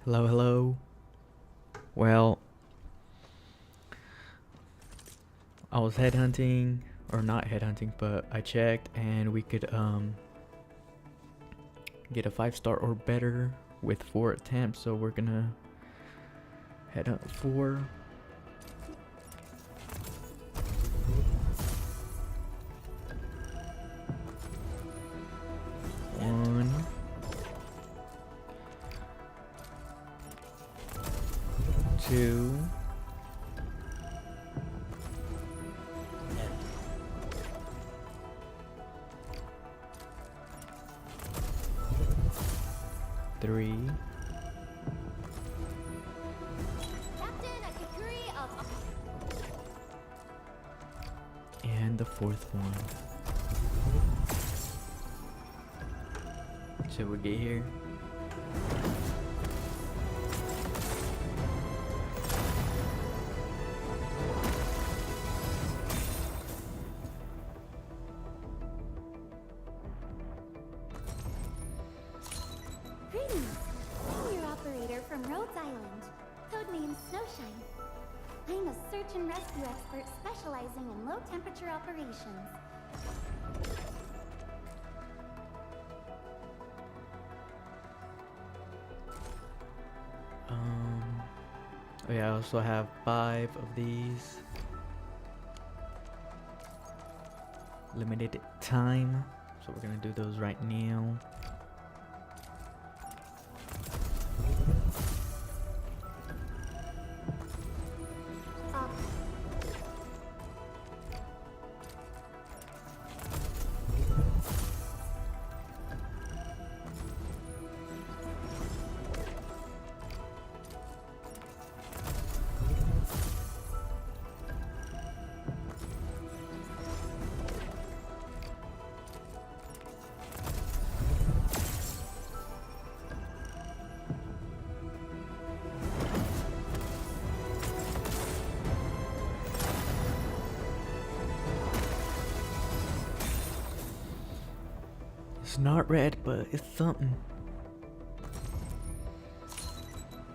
Hello, hello. Well, I was headhunting, or not headhunting, but I checked and we could get a 5-star or better with 4 attempts. So we're gonna head up 4. One, 2, 3, and the 4th one. Should we get here? Greetings! I'm your operator from Rhodes Island, codename Snowshine. I'm a search and rescue expert specializing in low-temperature operations. Oh yeah, I also have 5 of these. Limited time, so we're gonna do those right now. It's not red, but it's something.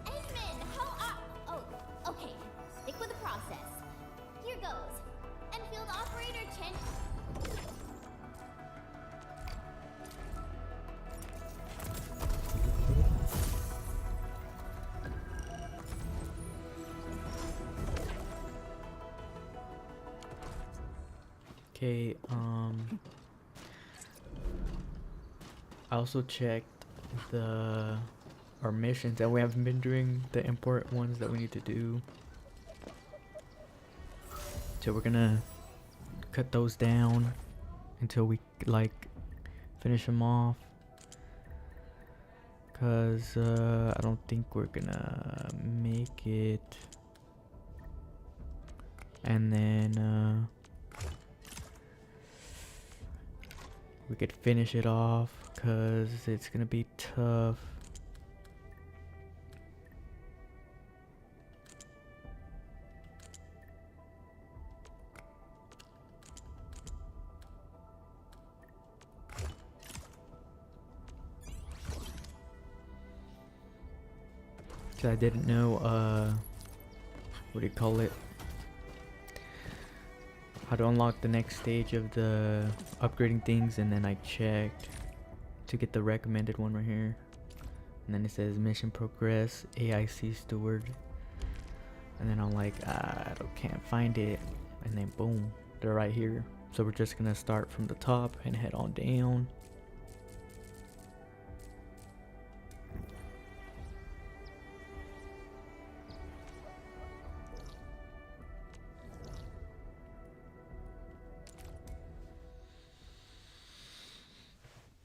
Eggman, oh, okay. Stick with the process. Here goes. Endfield operator Chen. Okay, I also checked our missions that we haven't been doing, the important ones that we need to do. So we're gonna cut those down until we finish them off. Cause I don't think we're gonna make it. And then we could finish it off, cause it's gonna be tough. Cause I didn't know what do you call it? How to unlock the next stage of the upgrading things, and then I checked to get the recommended one right here, and then it says mission progress AIC steward, and then I'm like, can't find it, and then boom, they're right here. So we're just gonna start from the top and head on down.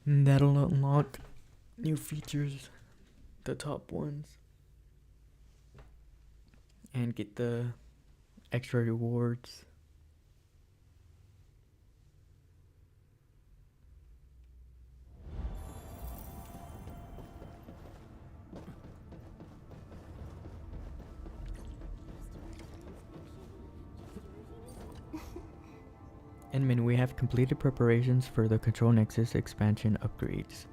And that'll unlock new features, the top ones, and get the extra rewards. Admin, we have completed preparations for the Control Nexus expansion upgrades.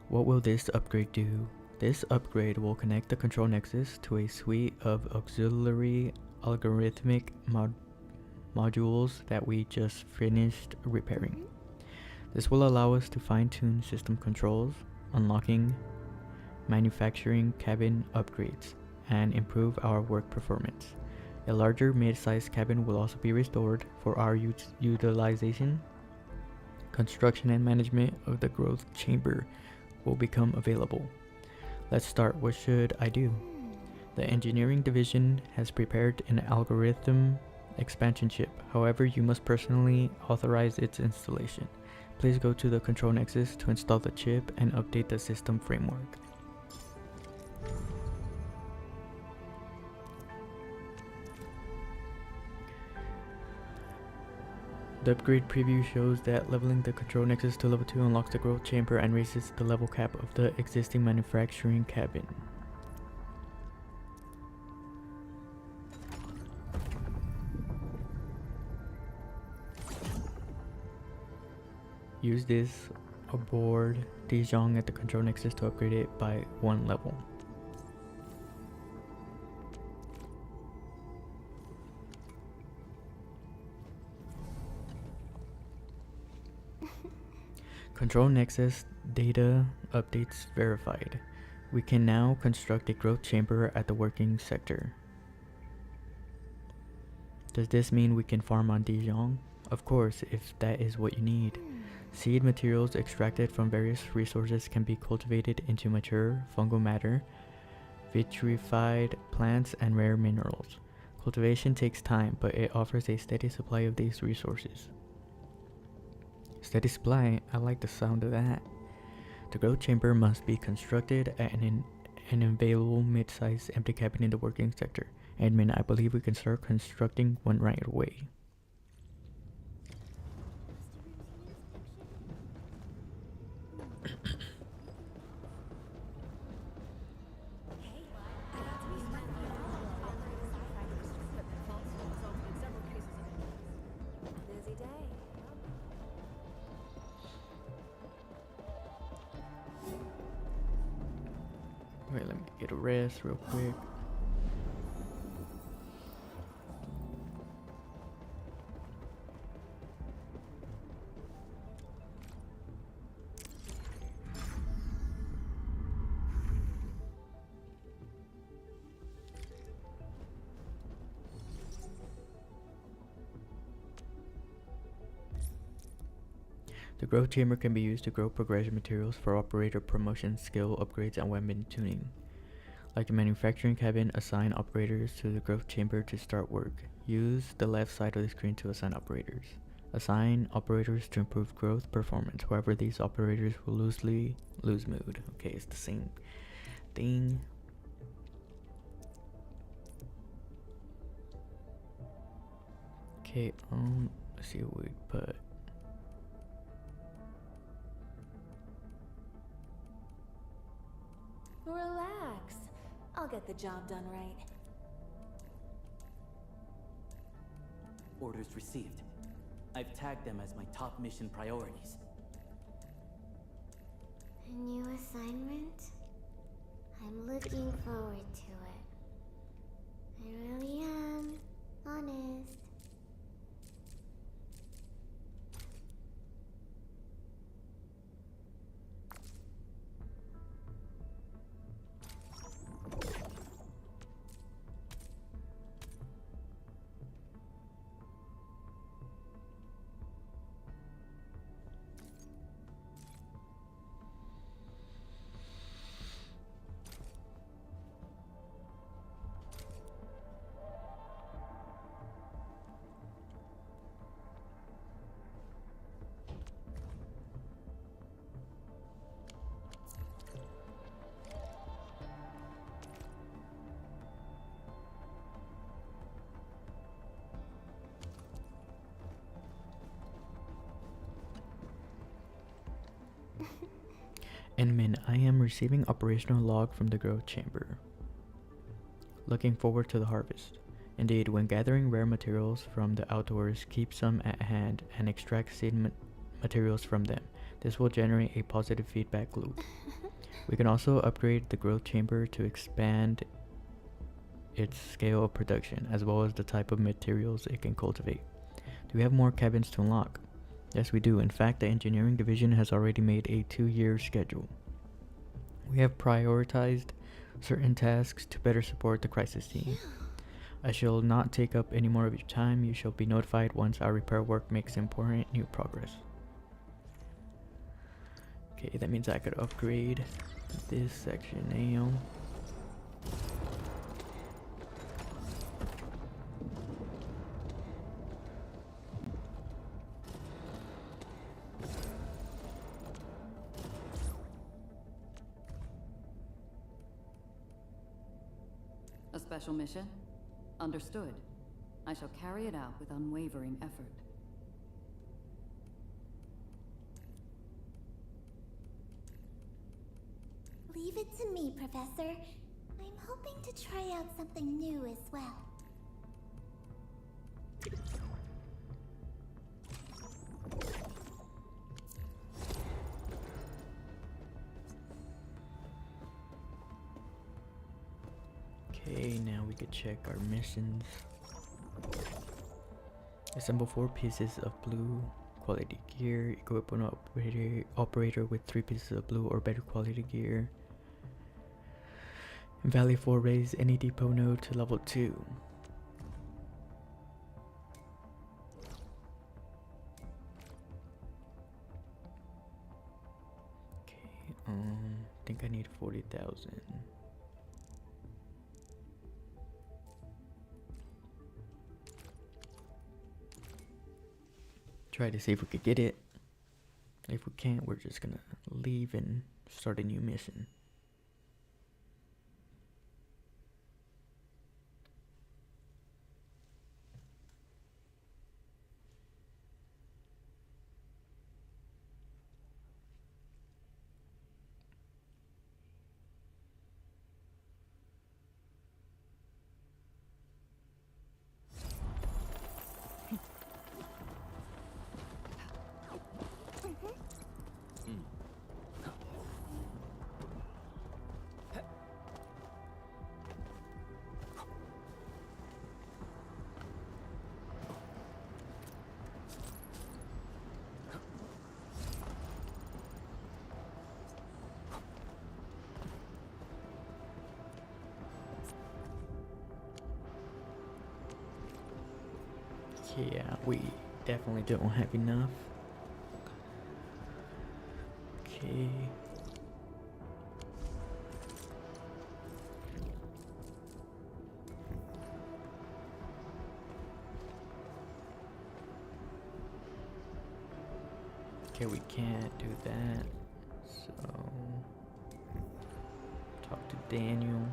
What will this upgrade do? This upgrade will connect the control nexus to a suite of auxiliary algorithmic modules that we just finished repairing. This will allow us to fine-tune system controls, unlocking manufacturing cabin upgrades, and improve our work performance. A larger mid-sized cabin will also be restored for our utilization. Construction and management of the growth chamber will become available. Let's start. What should I do? The engineering division has prepared an algorithm expansion chip. However, you must personally authorize its installation. Please go to the control nexus to install the chip and update the system framework. The upgrade preview shows that leveling the control nexus to level 2 unlocks the growth chamber and raises the level cap of the existing manufacturing cabin. Use this aboard Dijon at the control nexus to upgrade it by 1 level. Control nexus data updates verified. We can now construct a growth chamber at the working sector. Does this mean we can farm on Dijon? Of course, if that is what you need. Seed materials extracted from various resources can be cultivated into mature fungal matter, vitrified plants, and rare minerals. Cultivation takes time, but it offers a steady supply of these resources. Steady supply, I like the sound of that. The growth chamber must be constructed at an available mid-sized empty cabin in the working sector. Admin, I believe we can start constructing one right away. Wait, let me get a rest real quick. The growth chamber can be used to grow progression materials for operator promotion, skill upgrades, and weapon tuning. Like the manufacturing cabin, assign operators to the growth chamber to start work. Use the left side of the screen to assign operators. Assign operators to improve growth performance. However, these operators will lose mood. Okay, it's the same thing. Okay, let's see what we put. Relax. I'll get the job done right. Orders received. I've tagged them as my top mission priorities. A new assignment? I'm looking forward to it. I really am. Honest. Admin, I am receiving operational log from the growth chamber. Looking forward to the harvest. Indeed, when gathering rare materials from the outdoors, keep some at hand and extract seed materials from them. This will generate a positive feedback loop. We can also upgrade the growth chamber to expand its scale of production, as well as the type of materials it can cultivate. Do we have more cabins to unlock? Yes, we do. In fact, the engineering division has already made a 2-year schedule. We have prioritized certain tasks to better support the crisis team. I shall not take up any more of your time. You shall be notified once our repair work makes important new progress. Okay, that means I could upgrade this section now. A special mission? Understood. I shall carry it out with unwavering effort. Leave it to me, Professor. I'm hoping to try out something new as well. Okay, now we could check our missions. Assemble 4 pieces of blue quality gear. Equip an operator with 3 pieces of blue or better quality gear. In Valley 4, raise any depot node to level 2. Okay, I think I need 40,000. Try to see if we could get it. If we can't, we're just gonna leave and start a new mission. Yeah, we definitely don't have enough. Okay. Okay, we can't do that. So talk to Daniel.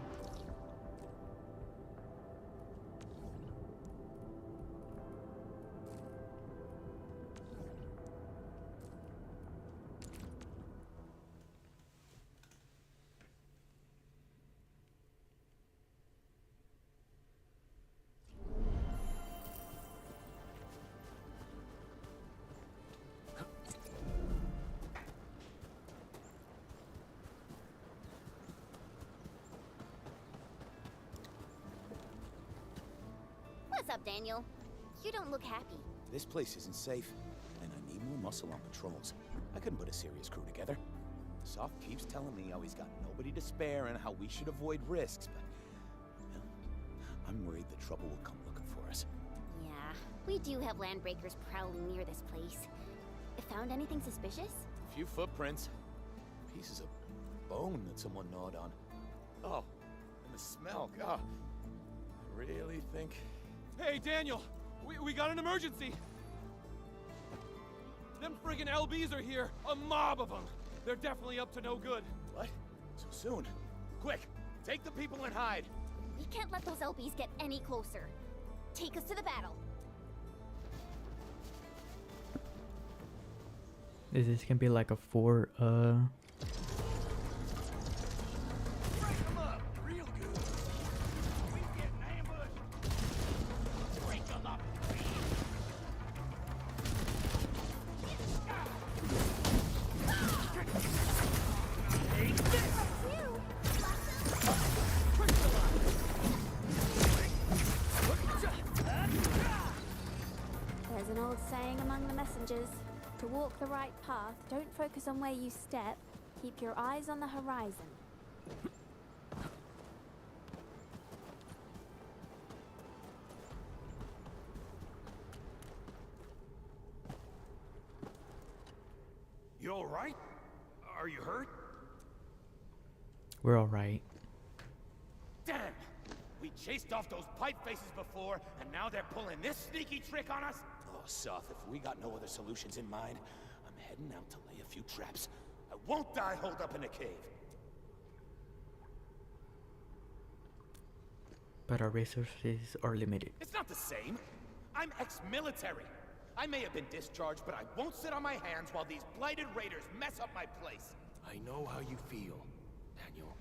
What's up, Daniel? You don't look happy. This place isn't safe, and I need more muscle on patrols. I couldn't put a serious crew together. Soft keeps telling me how he's got nobody to spare and how we should avoid risks, but... well, I'm worried the trouble will come looking for us. Yeah, we do have landbreakers prowling near this place. Found anything suspicious? A few footprints. Pieces of bone that someone gnawed on. Oh, and the smell, God. I really think... Hey, Daniel! We got an emergency! Them friggin' LBs are here! A mob of them! They're definitely up to no good. What? So soon? Quick! Take the people and hide! We can't let those LBs get any closer. Take us to the battle. Is this gonna be like a 4 Break them up! Real good! We getting ambushed! Break them up! Take this! Walk the right path, don't focus on where you step, keep your eyes on the horizon. You alright? Are you hurt? We're alright. Damn! We chased off those pipe faces before, and now they're pulling this sneaky trick on us? Oh, Soth, if we got no other solutions in mind, I'm heading out to lay a few traps. I won't die holed up in a cave. But our resources are limited. It's not the same. I'm ex-military. I may have been discharged, but I won't sit on my hands while these blighted raiders mess up my place. I know how you feel, Daniel.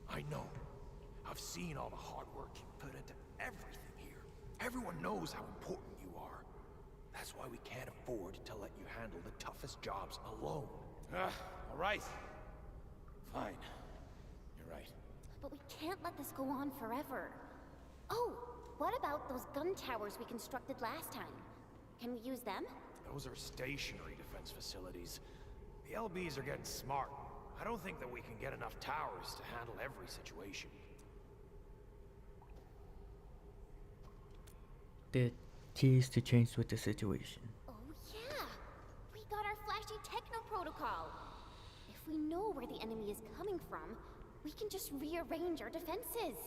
I know. I've seen all the hard work you put into everything here. Everyone knows how important you are. That's why we can't afford to let you handle the toughest jobs alone. All right. Fine. You're right. But we can't let this go on forever. Oh, what about those gun towers we constructed last time? Can we use them? Those are stationary defense facilities. The LBs are getting smart. I don't think that we can get enough towers to handle every situation. The keys to change with the situation. Oh yeah! We got our flashy techno protocol! If we know where the enemy is coming from, we can just rearrange our defenses.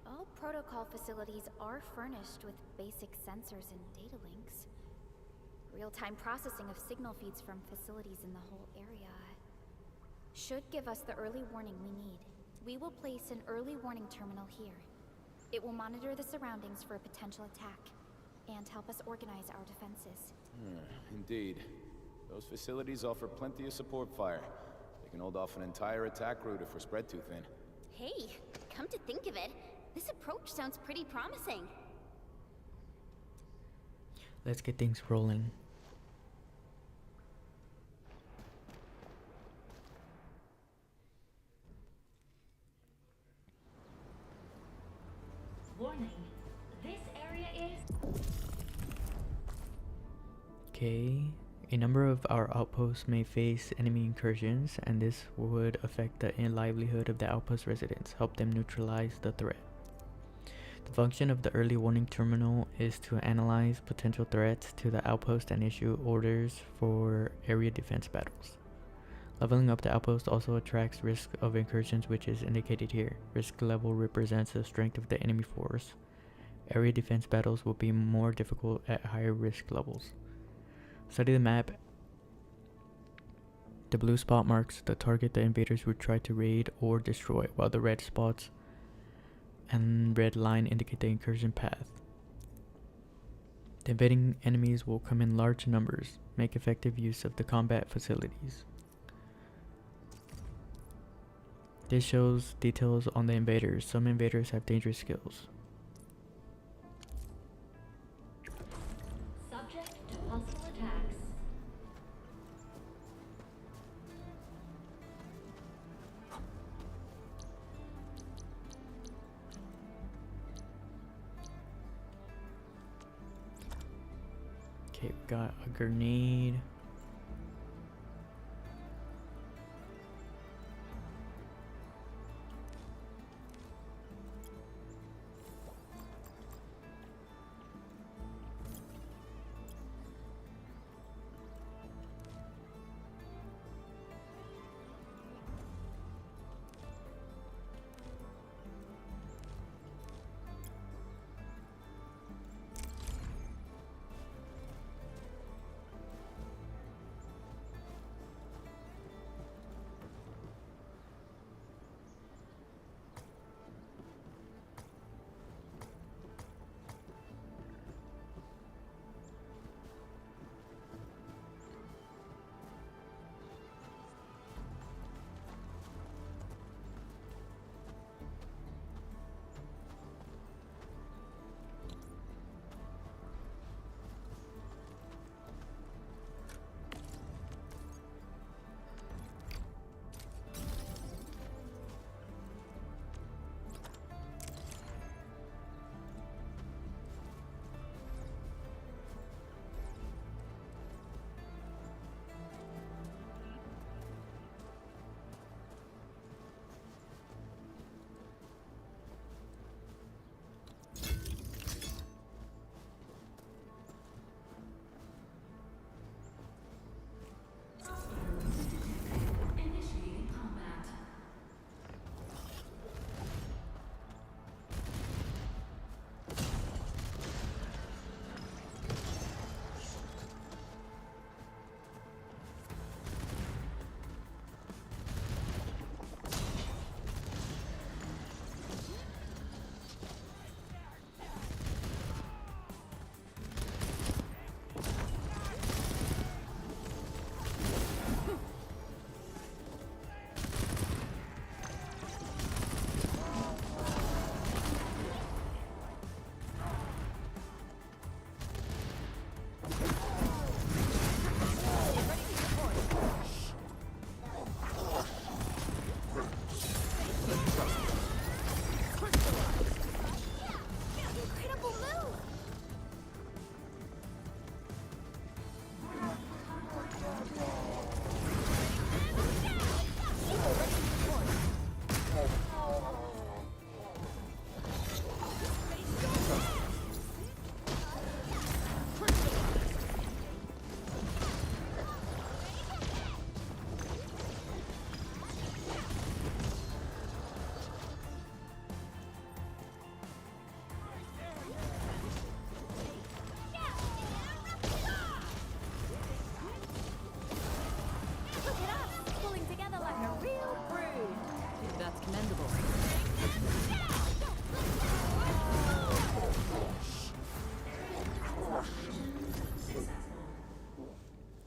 All protocol facilities are furnished with basic sensors and data links. Real-time processing of signal feeds from facilities in the whole area should give us the early warning we need. We will place an early warning terminal here. It will monitor the surroundings for a potential attack and help us organize our defenses. Indeed. Those facilities offer plenty of support fire. They can hold off an entire attack route if we're spread too thin. Hey, come to think of it, this approach sounds pretty promising. Let's get things rolling. Warning. This area is... Okay. A number of our outposts may face enemy incursions, and this would affect the livelihood of the outpost residents, help them neutralize the threat. The function of the early warning terminal is to analyze potential threats to the outpost and issue orders for area defense battles. Leveling up the outpost also attracts risk of incursions, which is indicated here. Risk level represents the strength of the enemy force. Area defense battles will be more difficult at higher risk levels. Study the map. The blue spot marks the target the invaders would try to raid or destroy, while the red spots and red line indicate the incursion path. The invading enemies will come in large numbers. Make effective use of the combat facilities. This shows details on the invaders. Some invaders have dangerous skills. subject to hostile attacks. Okay, we got a grenade.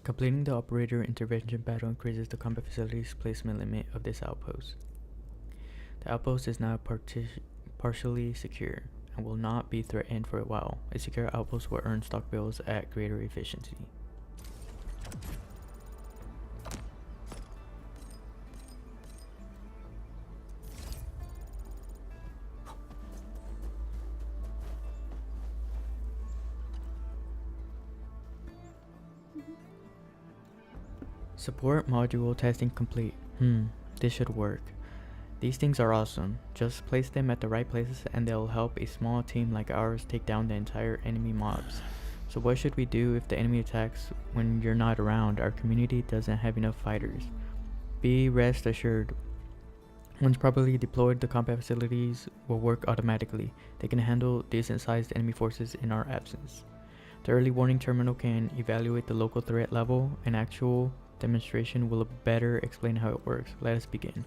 Completing the operator intervention battle increases the combat facility's placement limit of this outpost. The outpost is now partially secure and will not be threatened for a while. A secure outpost will earn stock bills at greater efficiency. Support module testing complete. This should work. These things are awesome. Just place them at the right places and they'll help a small team like ours take down the entire enemy mobs. So what should we do if the enemy attacks when you're not around? Our community doesn't have enough fighters. Be rest assured, once properly deployed, the combat facilities will work automatically. They can handle decent sized enemy forces in our absence. The early warning terminal can evaluate the local threat level. An actual demonstration will better explain how it works. Let us begin.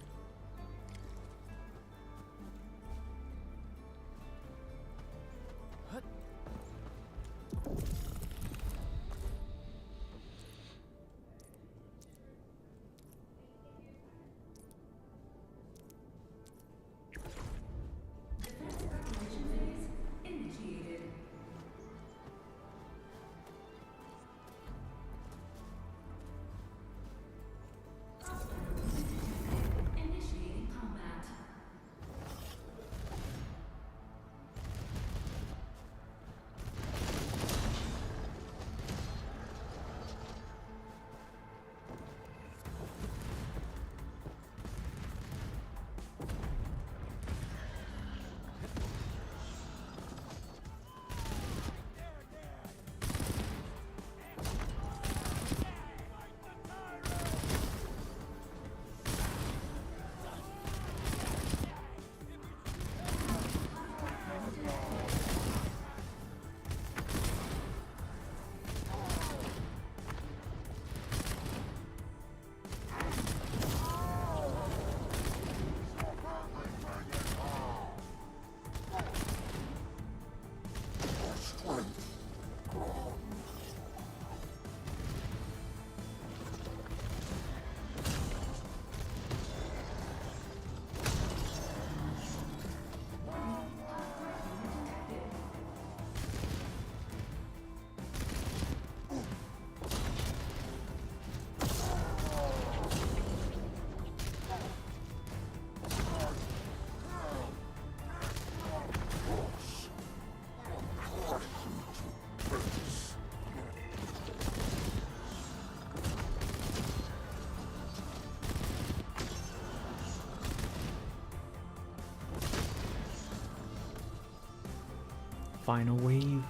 Final wave.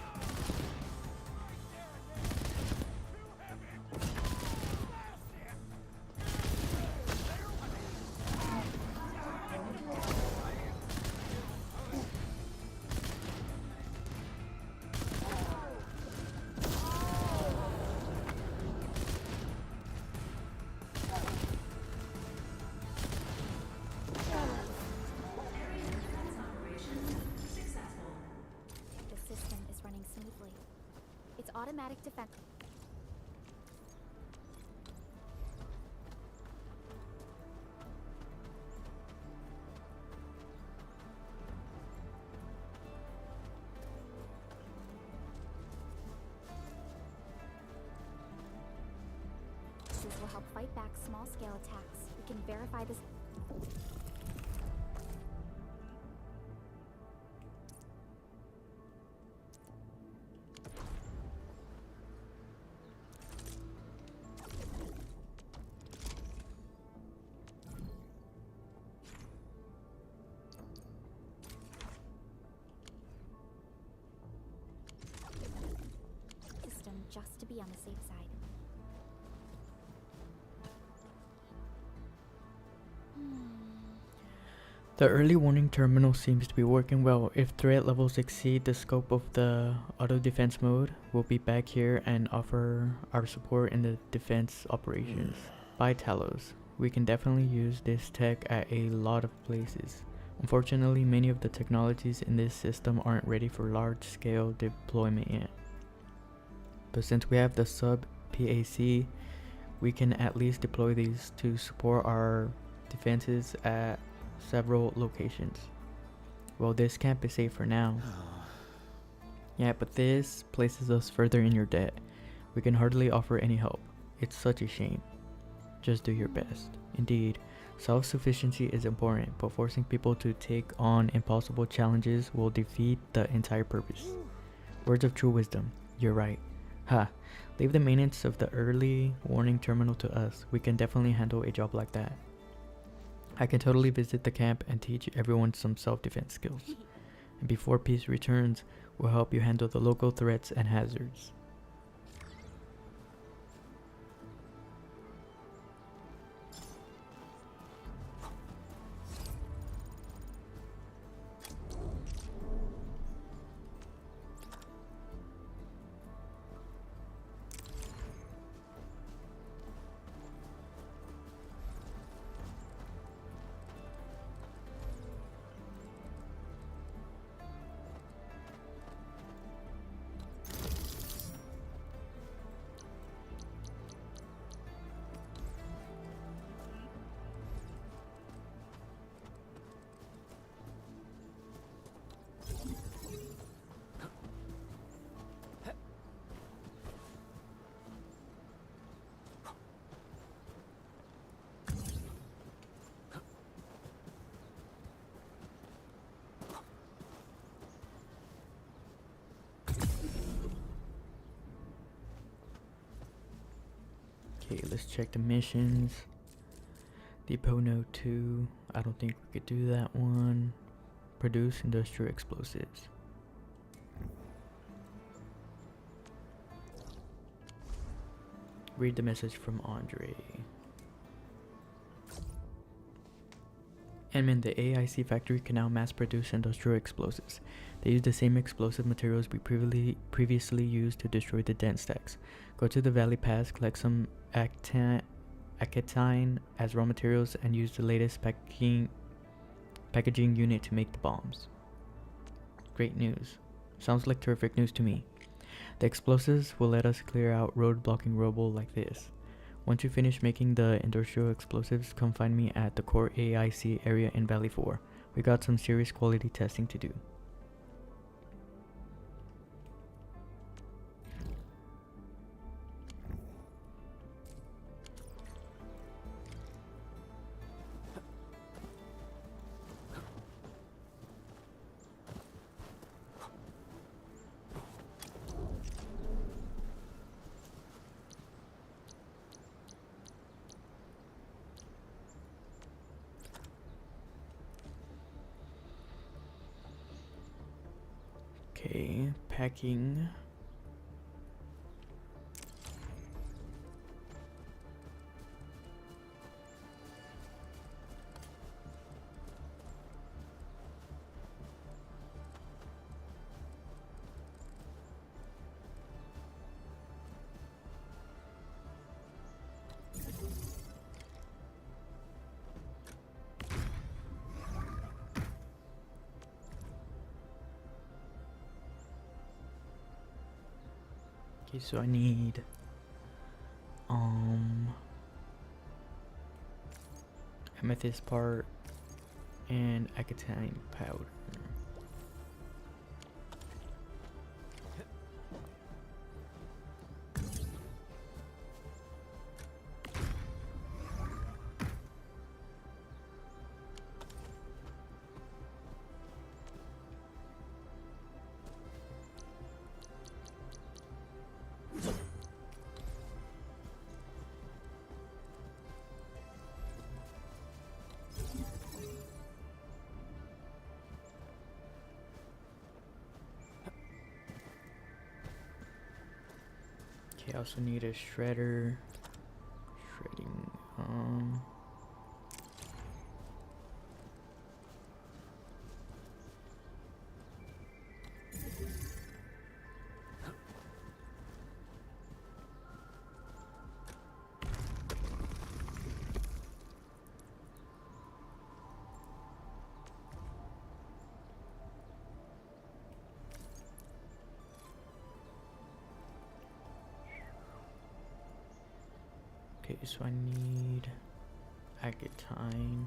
It's automatic defense. This will help fight back small-scale attacks. We can verify this. Just to be on the safe side. The early warning terminal seems to be working well. If threat levels exceed the scope of the auto defense mode, we'll be back here and offer our support in the defense operations. By Talos, we can definitely use this tech at a lot of places. Unfortunately, many of the technologies in this system aren't ready for large-scale deployment yet. But since we have the sub PAC we can at least deploy these to support our defenses at several locations. Well, this camp is safe for now. Yeah, but this places us further in your debt. We can hardly offer any help. It's such a shame. Just do your best. Indeed, self-sufficiency is important, but forcing people to take on impossible challenges will defeat the entire purpose. Words of true wisdom. You're right. Ha. Leave the maintenance of the early warning terminal to us. We can definitely handle a job like that. I can totally visit the camp and teach everyone some self-defense skills. And before peace returns, we'll help you handle the local threats and hazards. Okay, let's check the missions. Depot Node 2. I don't think we could do that one. Produce industrial explosives. Read the message from Andre. Edmund, the AIC factory can now mass produce industrial explosives. They use the same explosive materials we previously used to destroy the dent stacks. Go to the Valley Pass, collect some actine as raw materials, and use the latest packaging unit to make the bombs. Great news. Sounds like terrific news to me. The explosives will let us clear out road-blocking rubble like this. Once you finish making the industrial explosives, come find me at the core AIC area in Valley 4. We got some serious quality testing to do. Okay, packing. Okay, so I need amethyst part and acetine powder. Okay, I also need a shredder. Shredding, so I need Agatine.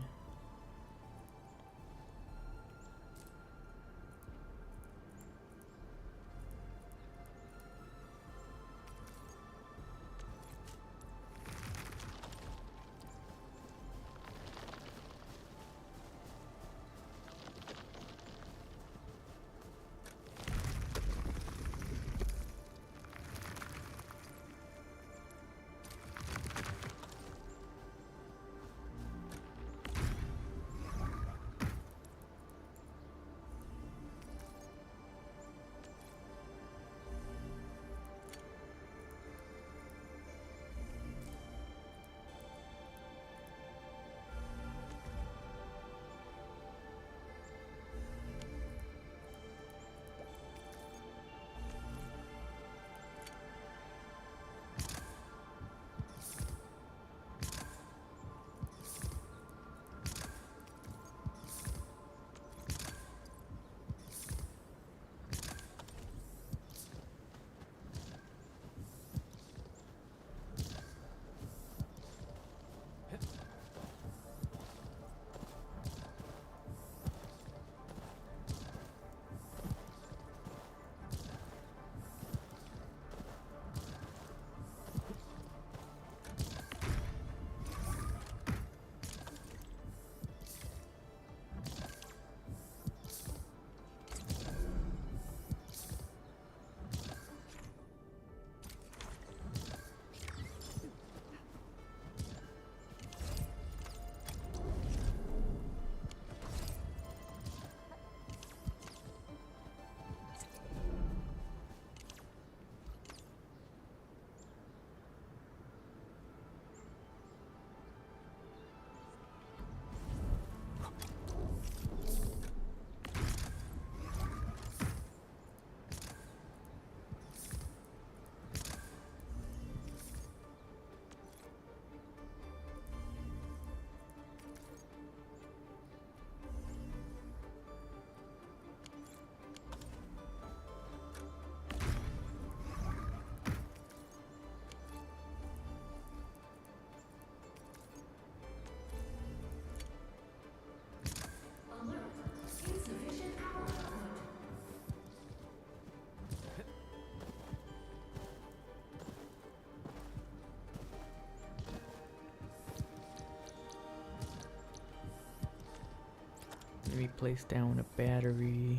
Let me place down a battery.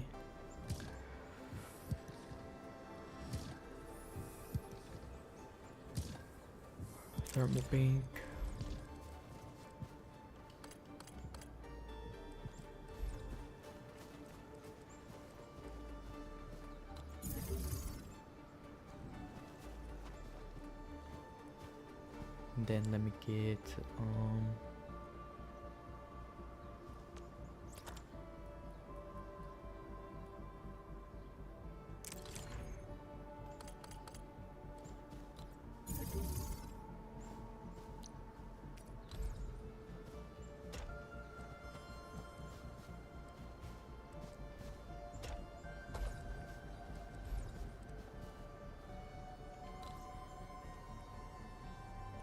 Thermal bank. And then let me get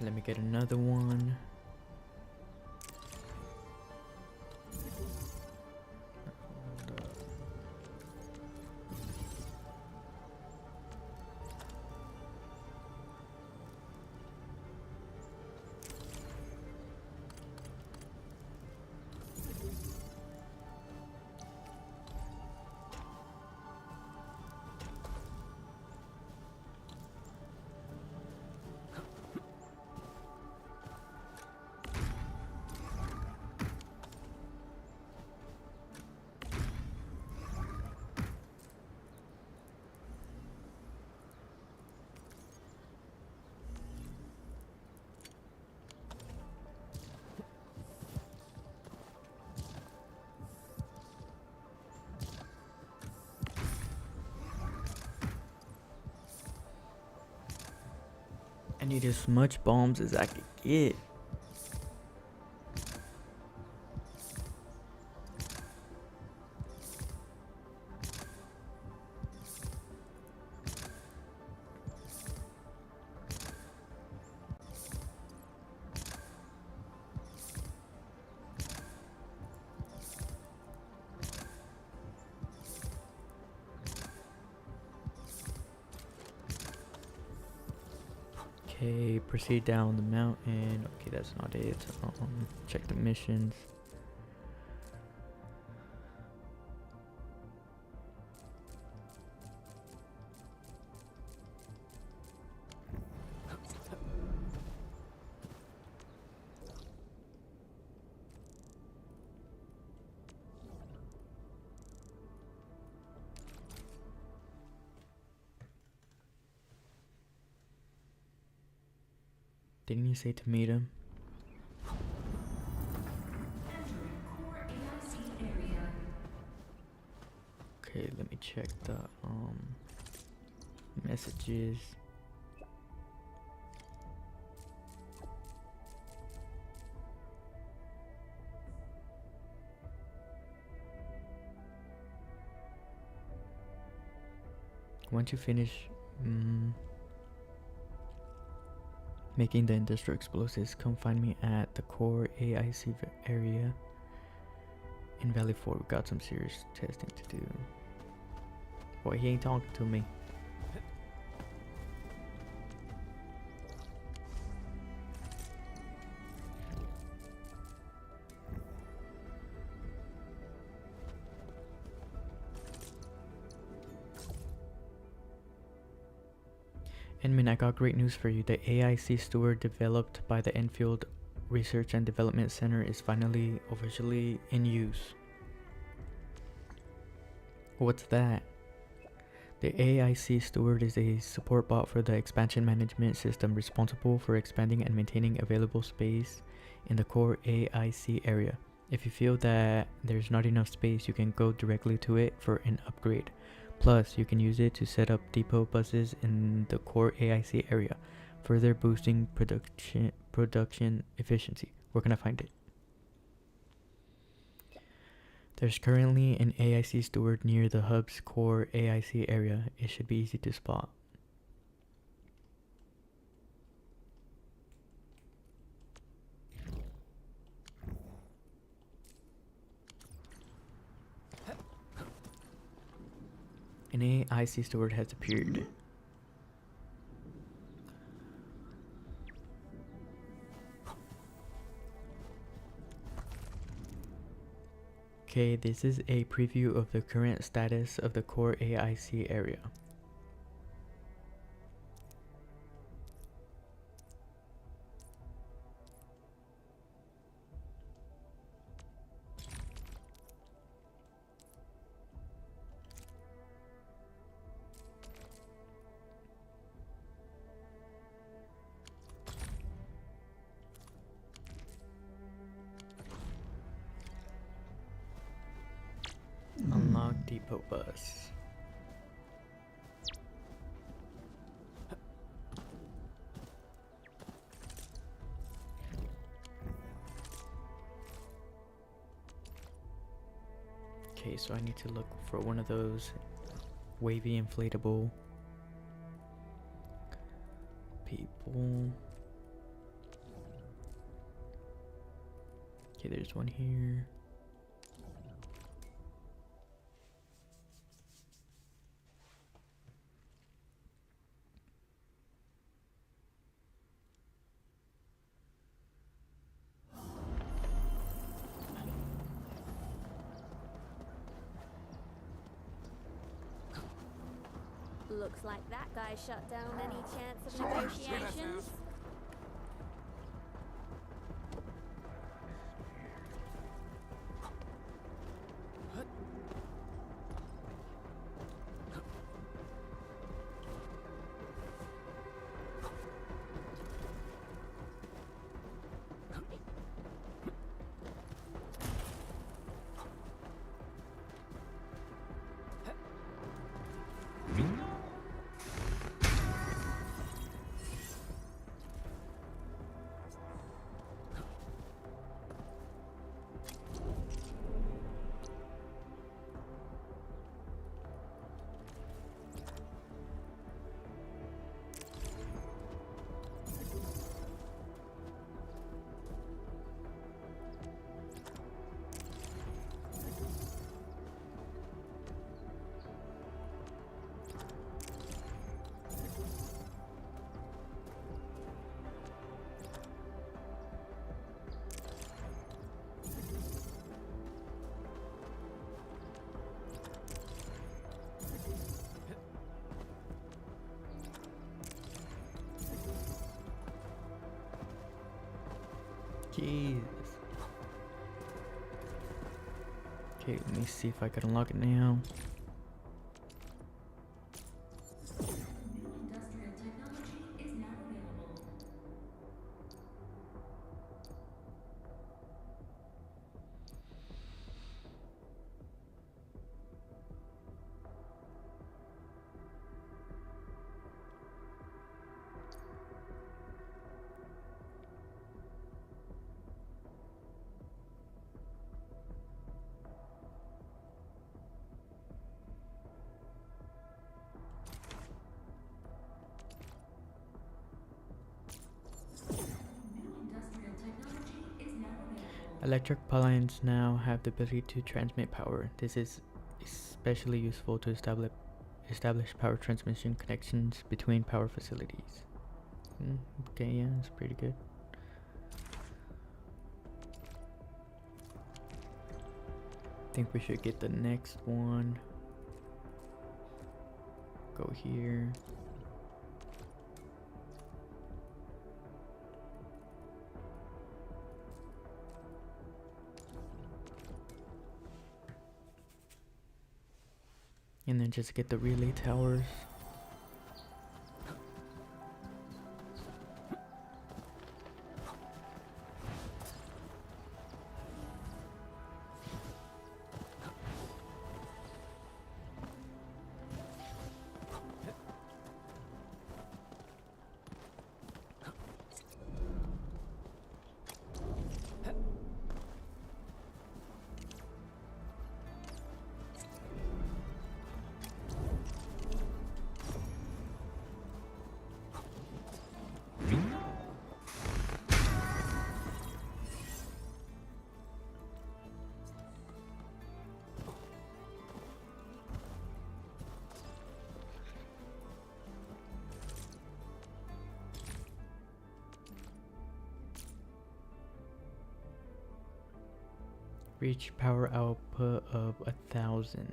let me get another one. I need as much bombs as I could get. Okay, proceed down the mountain. Okay, that's not it. Check the missions. Didn't you say to meet him? Okay, let me check the messages. Once you finish making the industrial explosives, come find me at the core AIC area in Valley 4. We got some serious testing to do. Boy, he ain't talking to me. Edmund, I got great news for you. The AIC Steward developed by the Endfield Research and Development Center is finally officially in use. What's that? The AIC Steward is a support bot for the expansion management system responsible for expanding and maintaining available space in the core AIC area. If you feel that there's not enough space, you can go directly to it for an upgrade. Plus, you can use it to set up depot buses in the core AIC area, further boosting production efficiency. Where can I find it? There's currently an AIC Steward near the hub's core AIC area. It should be easy to spot. An AIC Steward has appeared. Okay, this is a preview of the current status of the core AIC area. Unlock depot bus. Okay, so I need to look for one of those wavy inflatable people. Okay, there's one here. Looks like that guy shut down any chance of negotiations. Jesus. Okay, let me see if I can unlock it now. New industrial technology is now available. New industrial technology is now available. Electric pylons now have the ability to transmit power. This is especially useful to establish power transmission connections between power facilities. Okay, yeah, that's pretty good. Think we should get the next one. Go here. And then just get the relay towers. Reach power output of 1,000.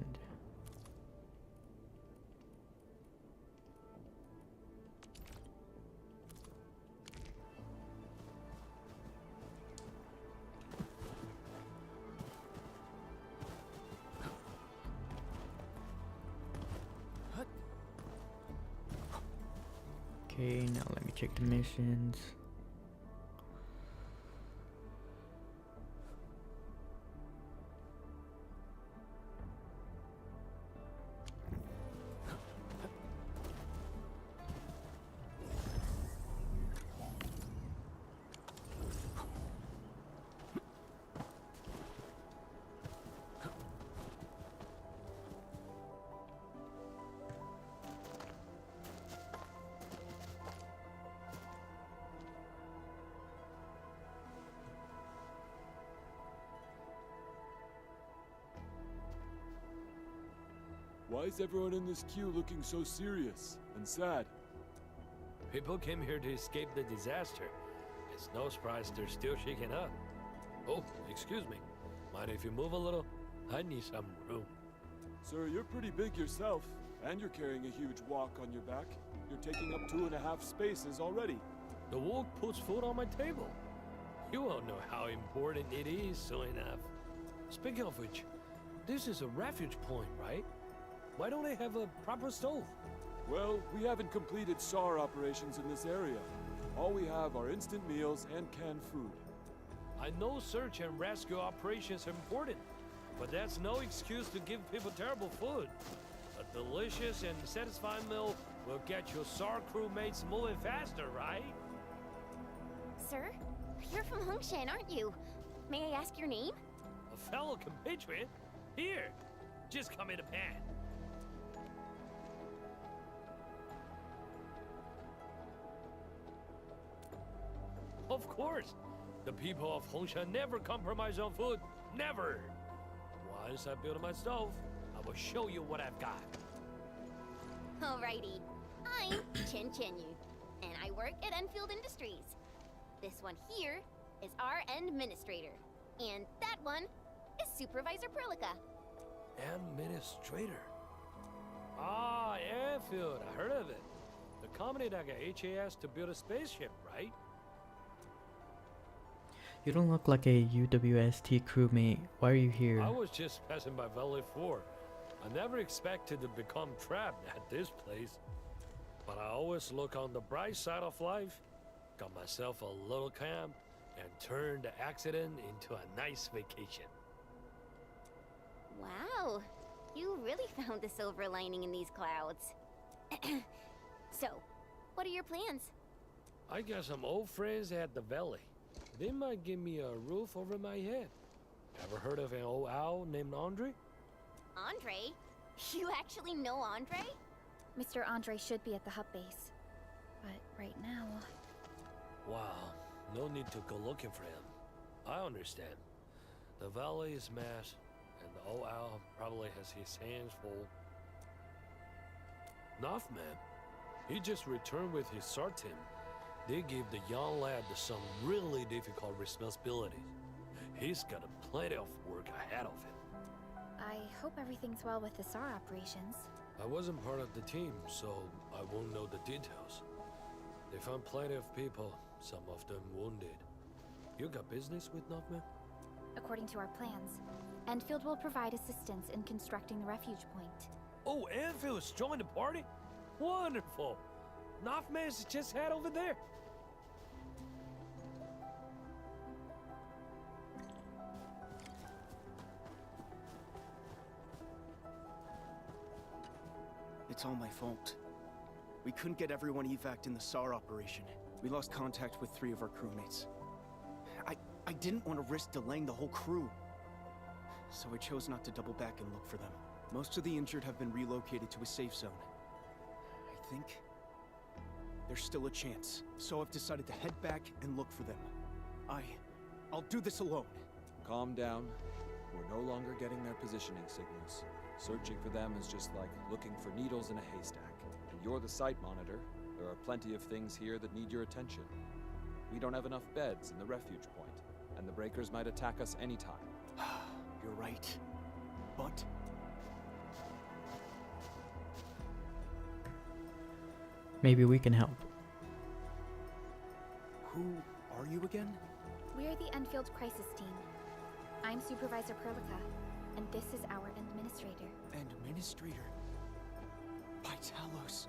Okay, now let me check the missions. Why is everyone in this queue looking so serious and sad? People came here to escape the disaster. It's no surprise they're still shaking up. Oh, excuse me. Mind if you move a little? I need some room. Sir, you're pretty big yourself, and you're carrying a huge walk on your back. You're taking up 2.5 spaces already. The walk puts food on my table. You won't know how important it is soon enough. Speaking of which, this is a refuge point, right? Why don't they have a proper stove? Well, we haven't completed SAR operations in this area. All we have are instant meals and canned food. I know search and rescue operations are important, but that's no excuse to give people terrible food. A delicious and satisfying meal will get your SAR crewmates moving faster, right? Sir, you're from Hongshan, aren't you? May I ask your name? A fellow compatriot? Here, just come in a pan. Of course. The people of Hongshan never compromise on food. Never. Once I build my stove, I will show you what I've got. Alrighty. I'm Chen Chenyu, and I work at Endfield Industries. This one here is our administrator, and that one is Supervisor Perlica. Administrator. Ah, Endfield. I heard of it. The company that got HAS to build a spaceship, right? You don't look like a UWST crewmate. Why are you here? I was just passing by Valley 4. I never expected to become trapped at this place. But I always look on the bright side of life. Got myself a little camp and turned the accident into a nice vacation. Wow, you really found the silver lining in these clouds. So, what are your plans? I got some old friends at the Valley. They might give me a roof over my head. Ever heard of an old owl named Andre? Andre? You actually know Andre? Mr. Andre should be at the hub base. But right now... Wow, no need to go looking for him. I understand. The Valley is mass, and the old owl probably has his hands full. Nothman, he just returned with his SAR team. They gave the young lad some really difficult responsibilities. He's got plenty of work ahead of him. I hope everything's well with the SAR operations. I wasn't part of the team, so I won't know the details. They found plenty of people, some of them wounded. You got business with Nothman? According to our plans, Endfield will provide assistance in constructing the refuge point. Oh, Enfield's joined the party? Wonderful! Nothman's just head over there. It's all my fault. We couldn't get everyone evac'd in the SAR operation. We lost contact with 3 of our crewmates. I didn't want to risk delaying the whole crew. So I chose not to double back and look for them. Most of the injured have been relocated to a safe zone. I think there's still a chance. So I've decided to head back and look for them. I'll do this alone. Calm down. We're no longer getting their positioning signals. Searching for them is just like looking for needles in a haystack. And you're the site monitor. There are plenty of things here that need your attention. We don't have enough beds in the refuge point, and the breakers might attack us anytime. You're right. But... maybe we can help. who are you again? We're the Enfield Crisis Team. I'm Supervisor Perlica, and this is our Administrator. Administrator? By Talos,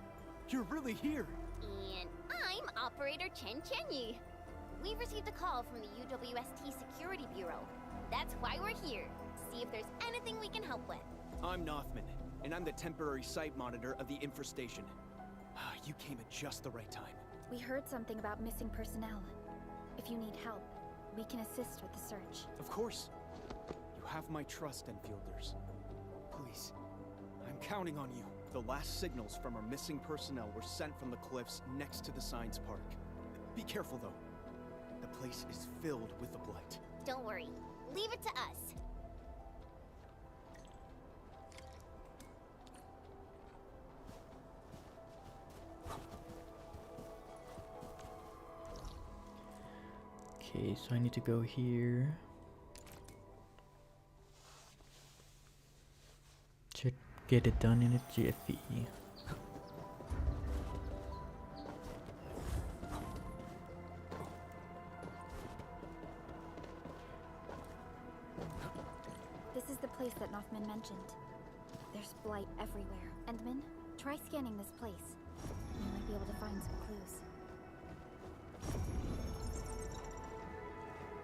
you're really here! And I'm Operator Chen Chenyu. We received a call from the UWST Security Bureau. That's why we're here. See if there's anything we can help with. I'm Nothman, and I'm the temporary site monitor of the infestation. You came at just the right time. We heard something about missing personnel. If you need help, we can assist with the search. Of course. You have my trust, Enfielders. Please, I'm counting on you. The last signals from our missing personnel were sent from the cliffs next to the science park. Be careful, though. The place is filled with the Blight. Don't worry. Leave it to us. Okay, so I need to go here. Should get it done in a jiffy. This is the place that Nothman mentioned. There's blight everywhere. Endman, try scanning this place. You might be able to find some clues.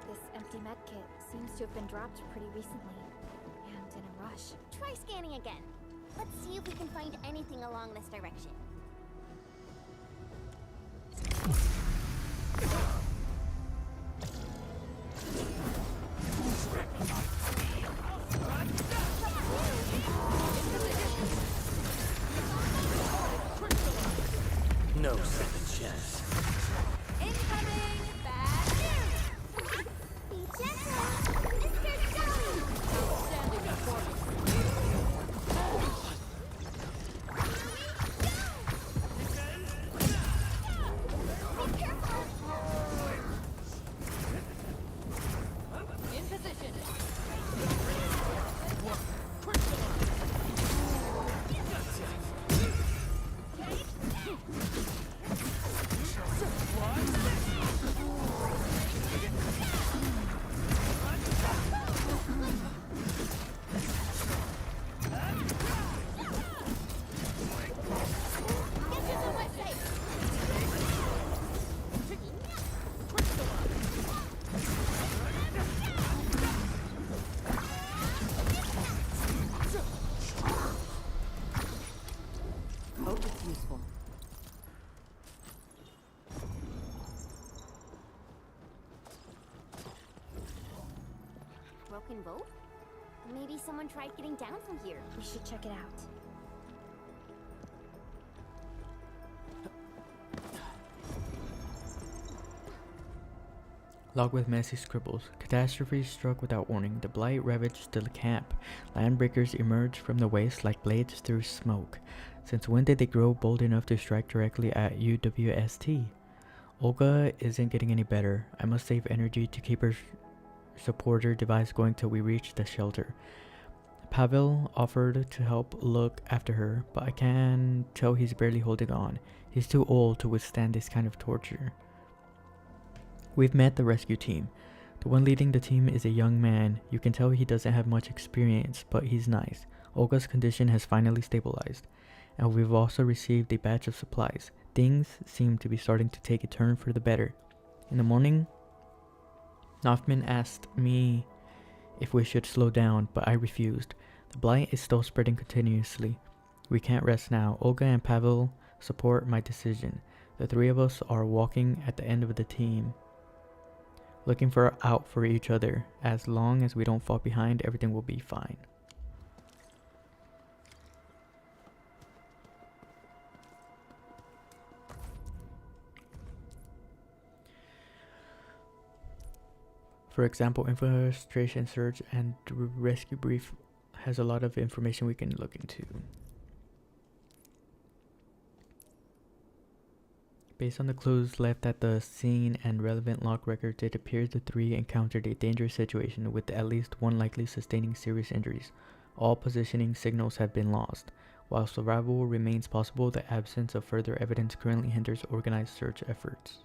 This empty medkit seems to have been dropped pretty recently, and in a rush. Try scanning again. Let's see if we can find anything along this direction. No second chance. Incoming! Bad news! Be gentle! Mr. Joey! Outstanding performance! Be careful! In position. invoke? Maybe someone tried getting down from here. We should check it out. Log with messy scribbles. Catastrophe struck without warning. The blight ravaged the camp. Landbreakers emerged from the waste like blades through smoke. Since when did they grow bold enough to strike directly at UWST? Olga isn't getting any better. I must save energy to keep her supporter device going till we reach the shelter. Pavel offered to help look after her, but I can tell he's barely holding on. He's too old to withstand this kind of torture. We've met the rescue team. The one leading the team is a young man. You can tell he doesn't have much experience, but he's nice. Olga's condition has finally stabilized, and we've also received a batch of supplies. Things seem to be starting to take a turn for the better. In the morning, Nothman asked me if we should slow down, but I refused. The blight is still spreading continuously. We can't rest now. Olga and Pavel support my decision. The three of us are walking at the end of the team, looking out for each other. As long as we don't fall behind, everything will be fine. For example, infiltration search and rescue brief has a lot of information we can look into. Based on the clues left at the scene and relevant log records, it appears the three encountered a dangerous situation with at least one likely sustaining serious injuries. All positioning signals have been lost. While survival remains possible, the absence of further evidence currently hinders organized search efforts.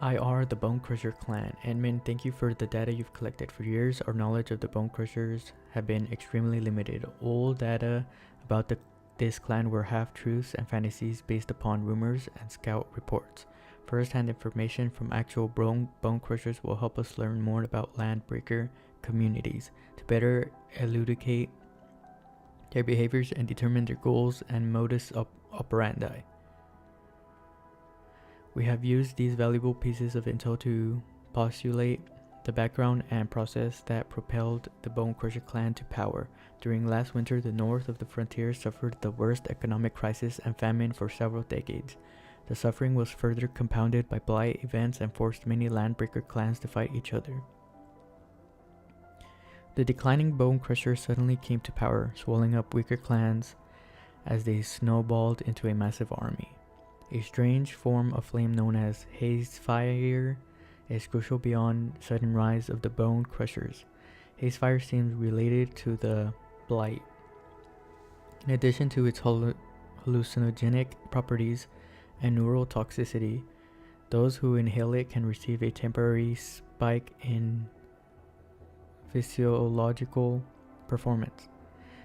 IR, the Bone Crusher clan. Admin, thank you for the data you've collected. For years, our knowledge of the Bone Crushers have been extremely limited. Old data about this clan were half-truths and fantasies based upon rumors and scout reports. First-hand information from actual Bone Crushers will help us learn more about Landbreaker communities to better elucidate their behaviors and determine their goals and modus operandi. We have used these valuable pieces of intel to postulate the background and process that propelled the Bone Crusher clan to power. During last winter, the north of the frontier suffered the worst economic crisis and famine for several decades. The suffering was further compounded by blight events and forced many Landbreaker clans to fight each other. The declining Bone Crusher suddenly came to power, swallowing up weaker clans as they snowballed into a massive army. A strange form of flame known as haze fire is crucial beyond sudden rise of the Bone Crushers. Haze fire seems related to the blight. In addition to its hallucinogenic properties and neural toxicity, those who inhale it can receive a temporary spike in physiological performance.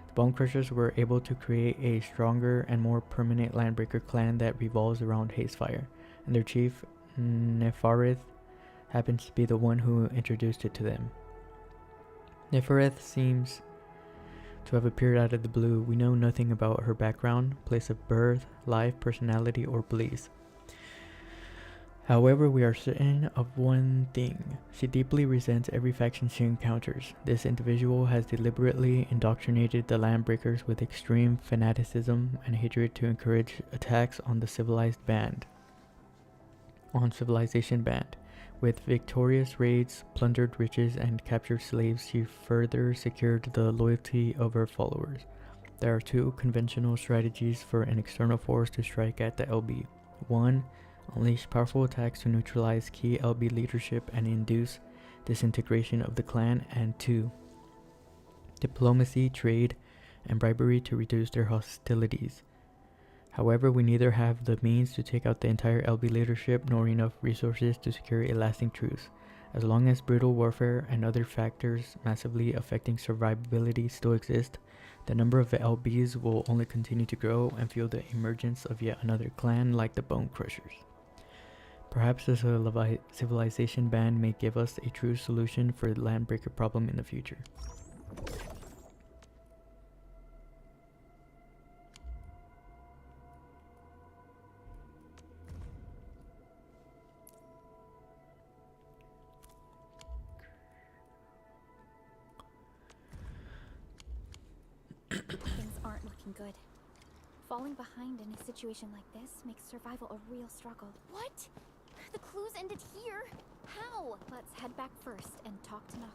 The Bone Crushers were able to create a stronger and more permanent Landbreaker clan that revolves around Hazefire, and their chief, Nefarith, happens to be the one who introduced it to them. Nefarith seems to have appeared out of the blue. We know nothing about her background, place of birth, life, personality, or beliefs. However, we are certain of one thing. She deeply resents every faction she encounters. This individual has deliberately indoctrinated the Landbreakers with extreme fanaticism and hatred to encourage attacks on the civilization band. With victorious raids, plundered riches, and captured slaves, she further secured the loyalty of her followers. There are two conventional strategies for an external force to strike at the LB. 1. Unleash powerful attacks to neutralize key LB leadership and induce disintegration of the clan, and 2. Diplomacy, trade, and bribery to reduce their hostilities. However, we neither have the means to take out the entire LB leadership nor enough resources to secure a lasting truce. As long as brutal warfare and other factors massively affecting survivability still exist, the number of LBs will only continue to grow and fuel the emergence of yet another clan like the Bone Crushers. Perhaps the civilization band may give us a true solution for the Landbreaker problem in the future. looking good. Falling behind in a situation like this makes survival a real struggle. What? The clues ended here? How? Let's head back first and talk to Nothman.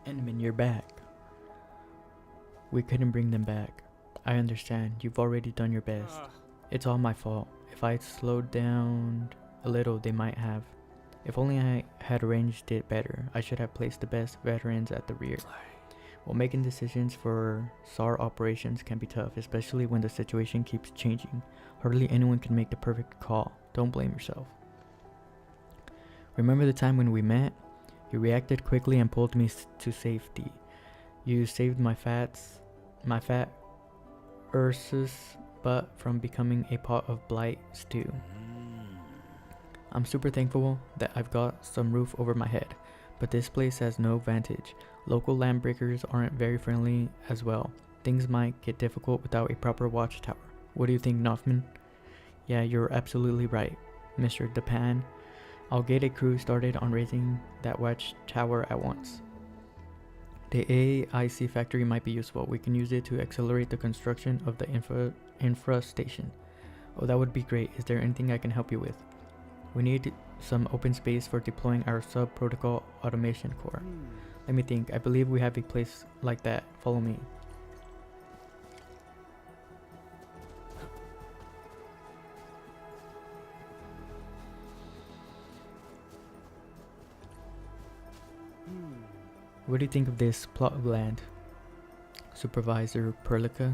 Endman, you're back. We couldn't bring them back. I understand. You've already done your best. It's all my fault. If I'd slowed down a little, they might have. If only I had arranged it better. I should have placed the best veterans at the rear. While making decisions for SAR operations can be tough, especially when the situation keeps changing. Hardly anyone can make the perfect call. Don't blame yourself. Remember the time when we met? You reacted quickly and pulled me to safety. You saved my fat Ursus butt from becoming a pot of blight stew. I'm super thankful that I've got some roof over my head, but this place has no vantage. Local landbreakers aren't very friendly as well. Things might get difficult without a proper watchtower. What do you think, Nothman? Yeah, you're absolutely right, Mr. Depan. I'll get a crew started on raising that watchtower at once. The AIC factory might be useful. We can use it to accelerate the construction of the infra station. Oh, that would be great. Is there anything I can help you with? We need some open space for deploying our sub-protocol automation core. Let me think. I believe we have a place like that. Follow me. What do you think of this plot of land, Supervisor Perlica?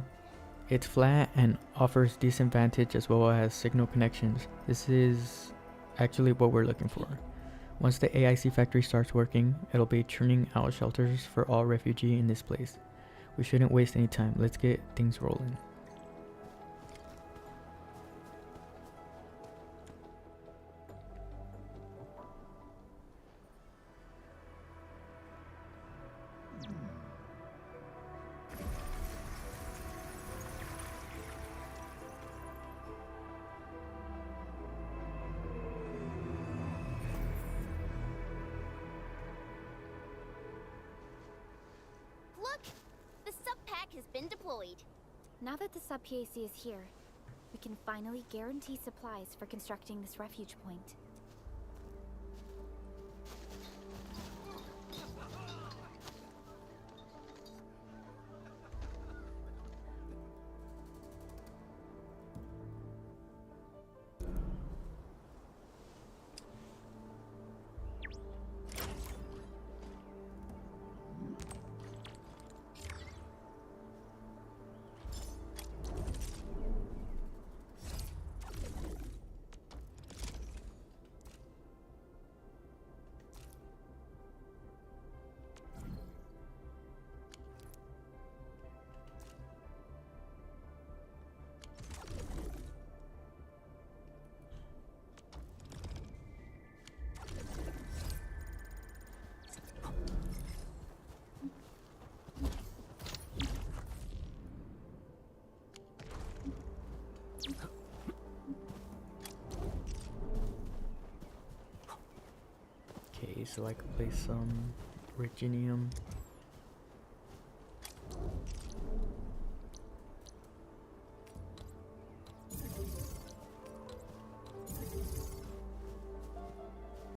It's flat and offers decent vantage as well as signal connections. This is actually what we're looking for. Once the AIC factory starts working, it'll be churning out shelters for all refugees in this place. We shouldn't waste any time. Let's get things rolling. Look! The sub-pack has been deployed. Now that the sub-PAC is here, we can finally guarantee supplies for constructing this refuge point. Okay, so I can place some Virginium